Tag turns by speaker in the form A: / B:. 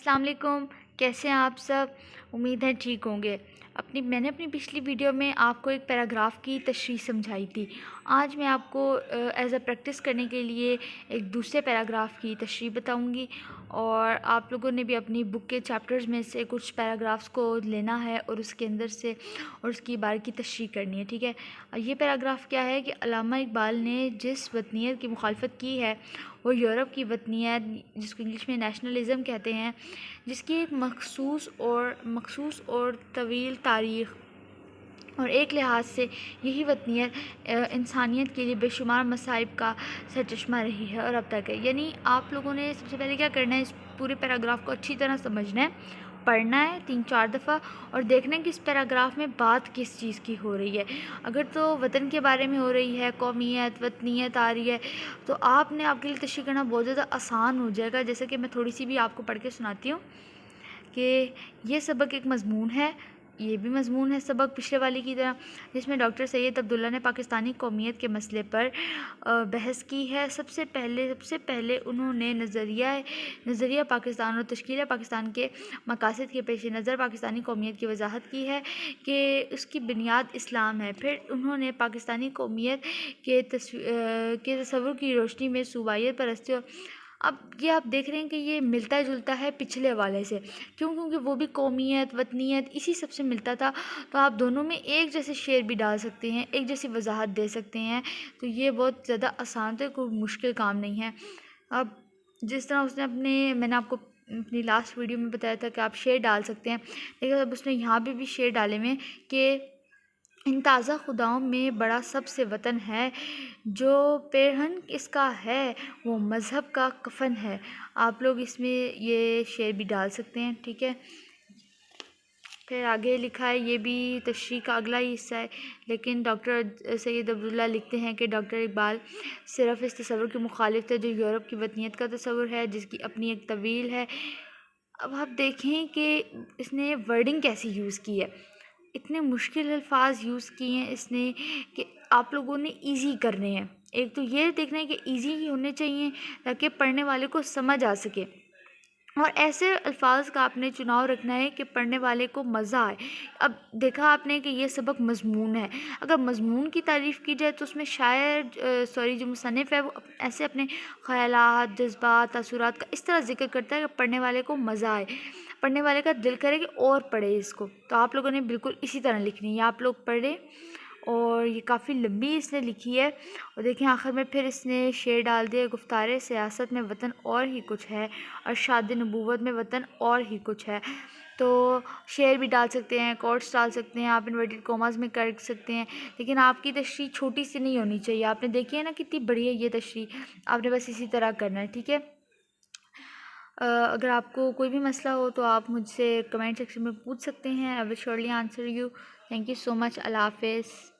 A: अस्सलाम वालेकुम। कैसे हैं आप सब? उम्मीद है ठीक होंगे। मैंने अपनी पिछली वीडियो में आपको एक पैराग्राफ की तशरीह समझाई थी। आज मैं आपको एज अ प्रैक्टिस करने के लिए एक दूसरे पैराग्राफ की तशरीह बताऊंगी और आप लोगों ने भी अपनी बुक के चैप्टर्स में से कुछ पैराग्राफ्स को लेना है और उसके अंदर से और उसकी बारीकी तशरीह करनी है। ठीक है, ये पैराग्राफ क्या है कि अल्लामा इकबाल ने जिस वतनियत की मुखालफत की है वो यूरोप की वतनियत, जिसको इंग्लिश में नेशनलिज़म कहते हैं, जिसकी एक मखसूस और तवील तारीख़ और एक लिहाज से यही वतनियत इंसानियत के लिए बेशुमार मसाइब का सरचश्मा रही है और अब तक है। यानी आप लोगों ने सबसे पहले क्या करना है, इस पूरे पैराग्राफ को अच्छी तरह समझना है, पढ़ना है 3-4 दफ़ा और देखना है कि इस पैराग्राफ में बात किस चीज़ की हो रही है। अगर तो वतन के बारे में हो रही है, कौमियत वतनियत आ रही है, तो आपके लिए तशरीह करना बहुत ज़्यादा आसान हो जाएगा। जैसे कि मैं थोड़ी सी भी आपको पढ़ के सुनाती हूँ कि ये सबक एक मज़मून है, ये भी मज़मून है सबक पिछले वाली की तरह, जिसमें डॉक्टर सैयद अब्दुल्ला ने पाकिस्तानी कौमियत के मसले पर बहस की है। सबसे पहले उन्होंने नज़रिया पाकिस्तान और तश्कील पाकिस्तान के मकासद के पेश नज़र पाकिस्तानी कौमियत की वजाहत की है कि उसकी बुनियाद इस्लाम है। फिर उन्होंने पाकिस्तानी कौमियत के तस्वुर की रोशनी में सूबाइयत परस्ती और अब ये आप देख रहे हैं कि ये मिलता जुलता है पिछले वाले से। क्योंकि वो भी कौमियत वतनियत इसी सब से मिलता था, तो आप दोनों में एक जैसे शेर भी डाल सकते हैं, एक जैसी वजाहत दे सकते हैं। तो ये बहुत ज़्यादा आसान तो कोई मुश्किल काम नहीं है। अब जिस तरह मैंने आपको अपनी लास्ट वीडियो में बताया था कि आप शेर डाल सकते हैं, लेकिन अब उसने यहाँ पे भी शेर डाले हुए कि इन ताज़ा खुदाओं में बड़ा सबसे वतन है, जो पेरहन इसका है वो मज़हब का कफन है। आप लोग इसमें ये शेर भी डाल सकते हैं। ठीक है, फिर आगे लिखा है, ये भी तशरीह का अगला ही हिस्सा है, लेकिन डॉक्टर सैयद अब्दुल्ला लिखते हैं कि डॉक्टर इकबाल सिर्फ़ इस तस्वुर के मुखालिफ थे जो यूरोप की वतनियत का तस्वुर है, जिसकी अपनी एक तवील है। अब आप देखें कि इसने वर्डिंग कैसी यूज़ की है, इतने मुश्किल अल्फाज यूज़ किए हैं इसने कि आप लोगों ने इजी करने हैं। एक तो ये देखना है कि इजी ही होने चाहिए ताकि पढ़ने वाले को समझ आ सके, और ऐसे अल्फाज का आपने चुनाव रखना है कि पढ़ने वाले को मज़ा आए। अब देखा आपने कि ये सबक मज़मून है, अगर मज़मून की तारीफ़ की जाए तो उसमें जो मुसन्निफ़ है वो ऐसे अपने ख़यालात, जज्बात, तासुरात का इस तरह ज़िक्र करता है कि पढ़ने वाले को मज़ा आए, पढ़ने वाले का दिल करे कि और पढ़े इसको। तो आप लोगों ने बिल्कुल इसी तरह लिखनी है, आप लोग पढ़ें। और ये काफ़ी लंबी इसने लिखी है, और देखें आखिर में फिर इसने शेर डाल दिया, गुफ्तारे सियासत में वतन और ही कुछ है, और शाद नबूवत में वतन और ही कुछ है। तो शेर भी डाल सकते हैं, कोट्स डाल सकते हैं, आप इन्वर्टेड कॉमास में कर सकते हैं, लेकिन आपकी तशरीह छोटी सी नहीं होनी चाहिए। आपने देखी है ना कितनी बड़ी है ये तशरीह, आपने बस इसी तरह करना है। ठीक है, अगर आपको कोई भी मसला हो तो आप मुझसे कमेंट सेक्शन में पूछ सकते हैं। I will surely answer you. Thank you so much. Allah हाफ़िज़।